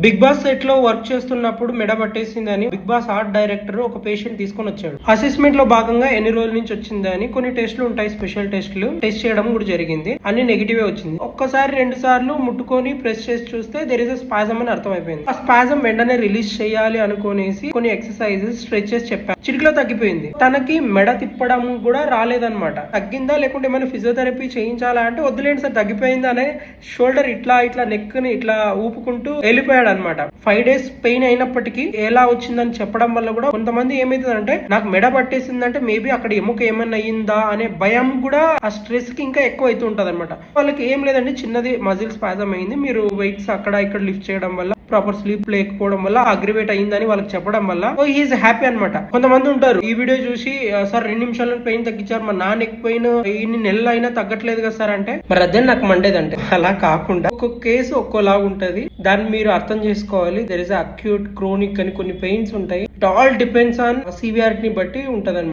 Big boss set లో work చేస్తున్నప్పుడు మెడ పట్టేసిందని బిగ్ బాస్ ఆర్ట్ డైరెక్టర్ ఒక పేషెంట్ తీసుకొని వచ్చాడు. అసెస్మెంట్ లో భాగంగా ఎన్ని రోజుల నుంచి వచ్చిందని కొన్ని టెస్టులు ఉంటాయి, స్పెషల్ టెస్టులు టెస్ట్ చేయడం కూడా జరిగింది. అన్ని నెగిటివ్ వచ్చింది. ఒక్కసారి 2 సార్లు ముట్టుకొని ప్రెస్ చేసి చూస్తే దెర్ ఇస్ అ స్పాజమ్ అని అర్థమైపోయింది. ఆ స్పాజమ్ వెంటనే రిలీజ్ చేయాలి అనుకునేసి కొన్ని ఎక్సర్సైజెస్ స్ట్రెచెస్ చెప్పారు. చిటికలో తగ్గిపోయింది. తనకి మెడ తిప్పడం కూడా రాలేదన్నమాట. తగ్గిందా లేకుంటే ఏమైనా ఫిజియోథెరపీ చేయించాలా అంటే వద్దులేండి సార్ తగ్గిపోయింది అనే షోల్డర్ ఇట్లా నెక్ ని ఇట్లా ఊపుకుంటూ వెళ్ళిపోయాడు అనమాట. 5 days పెయిన్ అయినప్పటికీ ఎలా వచ్చిందని చెప్పడం వల్ల కూడా కొంతమంది ఏమైతుందంటే నాకు మెడ పట్టేసిందంటే మేబీ అక్కడ ఎముక ఏమన్నా అయ్యిందా అనే భయం కూడా ఆ స్ట్రెస్ కి ఇంకా ఎక్కువ అవుతూ ఉంటది అనమాట. వాళ్ళకి ఏం లేదండి, చిన్నది మజిల్ స్పాజమ్ అయింది, మీరు వెయిట్స్ అక్కడ ఇక్కడ లిఫ్ట్ చేయడం వల్ల ప్రాపర్ స్లీప్ లేకపోవడం వల్ల అగ్రివేట్ అయిందని వాళ్ళకి చెప్పడం వల్ల ఈజ్ హ్యాపీ అనమాట. కొంతమంది ఉంటారు ఈ వీడియో చూసి సార్ 2 నిమిషాల్లో పెయిన్ తగ్గించారు, మా నాన్న నెక్ పెయిన్ ఇన్ని నెలలు అయినా తగ్గట్లేదు కదా సార్ అంటే మరి అదే నాకు మండేదంటే అలా కాకుండా ఒక్కొక్క కేసు ఒక్కోలా ఉంటది. దాన్ని మీరు అర్థం చేసుకోవాలి. దెర్ ఇస్ అక్యూట్, క్రోనిక్ అని కొన్ని పెయిన్స్ ఉంటాయి. ఇట్ ఆల్ డిపెండ్స్ ఆన్ సివియారిటీని బట్టి ఉంటది.